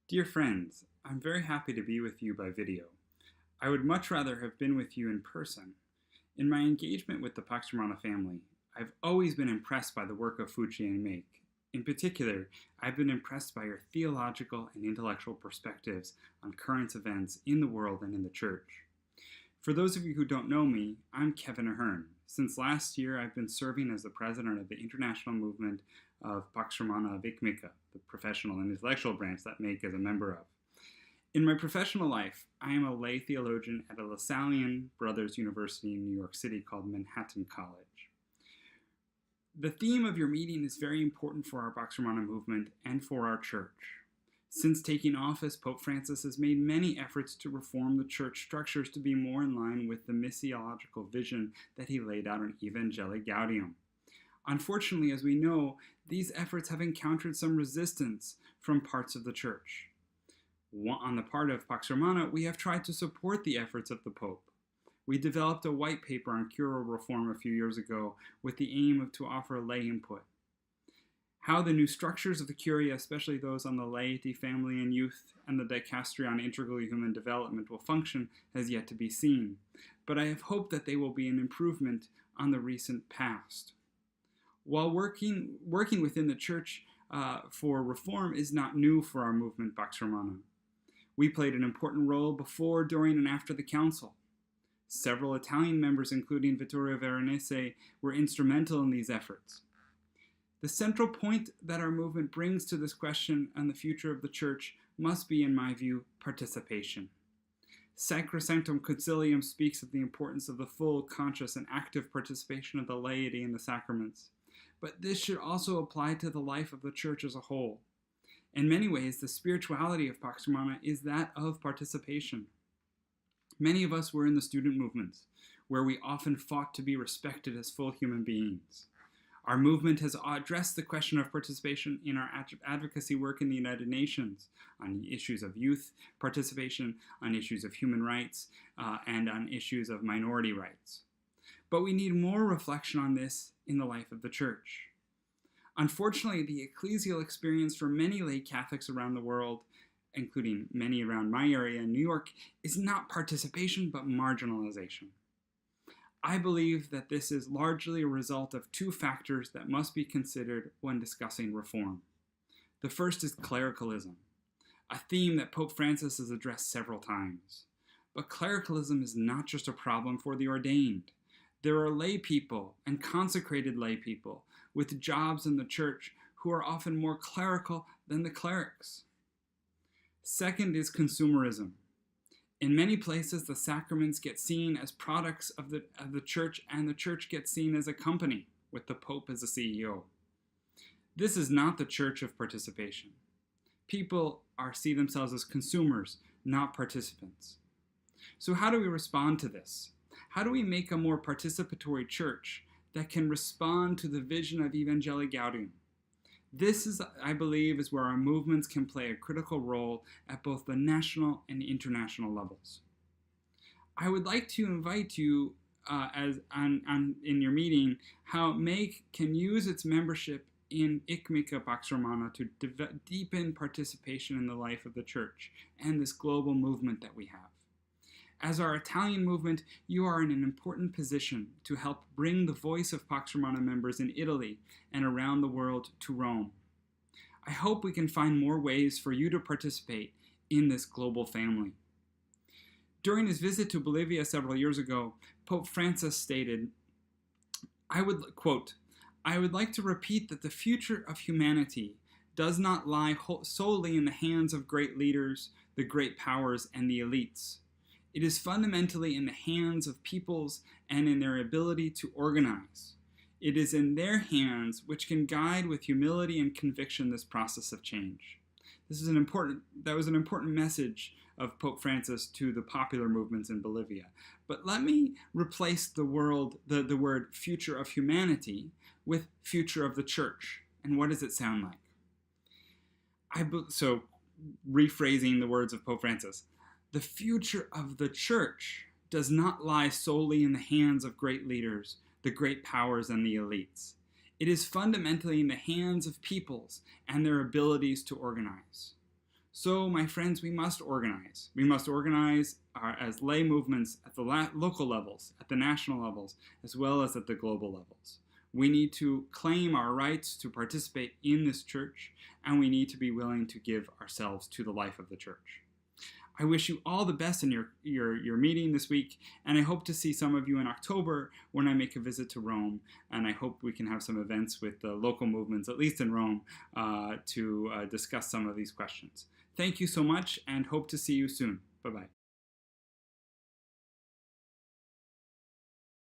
Dear friends, I'm very happy to be with you by video. I would much rather have been with you in person. In my engagement with the Pax Romana family, I've always been impressed by the work of Fucci and MEIC. In particular, I've been impressed by your theological and intellectual perspectives on current events in the world and in the church. For those of you who don't know me, I'm Kevin Ahern. Since last year, I've been serving as the president of the international movement of Pax Romana of ICMICA, the professional and intellectual branch that MEIC is a member of. In my professional life, I am a lay theologian at a Lasallian Brothers University in New York City called Manhattan College. The theme of your meeting is very important for our Pax Romana movement and for our church. Since taking office, Pope Francis has made many efforts to reform the church structures to be more in line with the missiological vision that he laid out in Evangelii Gaudium. Unfortunately, as we know, these efforts have encountered some resistance from parts of the church. On the part of Pax Romana, we have tried to support the efforts of the Pope. We developed a white paper on curial reform a few years ago with the aim of to offer lay input. How the new structures of the Curia, especially those on the laity, family, and youth, and the dicastery on integral human development will function has yet to be seen, but I have hope that they will be an improvement on the recent past. While working within the church for reform is not new for our movement, Pax Romana. We played an important role before, during, and after the council. Several Italian members, including Vittorio Veronese, were instrumental in these efforts. The central point that our movement brings to this question and the future of the church must be, in my view, participation. Sacrosanctum Concilium speaks of the importance of the full, conscious, and active participation of the laity in the sacraments. But this should also apply to the life of the church as a whole. In many ways, the spirituality of Pax Romana is that of participation. Many of us were in the student movements, where we often fought to be respected as full human beings. Our movement has addressed the question of participation in our advocacy work in the United Nations on issues of youth participation, on issues of human rights, and on issues of minority rights. But we need more reflection on this in the life of the church. Unfortunately, the ecclesial experience for many lay Catholics around the world, including many around my area in New York, is not participation but marginalization. I believe that this is largely a result of two factors that must be considered when discussing reform. The first is clericalism, a theme that Pope Francis has addressed several times. But clericalism is not just a problem for the ordained. There are lay people and consecrated lay people with jobs in the church who are often more clerical than the clerics. Second is consumerism. In many places, the sacraments get seen as products of the church, and the church gets seen as a company, with the Pope as a CEO. This is not the church of participation. People see themselves as consumers, not participants. So how do we respond to this? How do we make a more participatory church that can respond to the vision of Evangelii Gaudium? This is, I believe, is where our movements can play a critical role at both the national and international levels. I would like to invite you, in your meeting, how MEIC can use its membership in ICMICA Pax Romana to deepen participation in the life of the church and this global movement that we have. As our Italian movement, you are in an important position to help bring the voice of Pax Romana members in Italy and around the world to Rome. I hope we can find more ways for you to participate in this global family. During his visit to Bolivia several years ago, Pope Francis stated, I would like to repeat that the future of humanity does not lie solely in the hands of great leaders, the great powers, and the elites. It is fundamentally in the hands of peoples and in their ability to organize. It is in their hands which can guide with humility and conviction this process of change. That was an important message of Pope Francis to the popular movements in Bolivia. But let me replace the word future of humanity with future of the church. And what does it sound like? So rephrasing the words of Pope Francis, the future of the church does not lie solely in the hands of great leaders, the great powers, and the elites. It is fundamentally in the hands of peoples and their abilities to organize. So, my friends, we must organize. We must organize as lay movements at the local levels, at the national levels, as well as at the global levels. We need to claim our rights to participate in this church, and we need to be willing to give ourselves to the life of the church. I wish you all the best in your meeting this week, and I hope to see some of you in October when I make a visit to Rome, and I hope we can have some events with the local movements, at least in Rome, to discuss some of these questions. Thank you so much, and hope to see you soon. Bye-bye.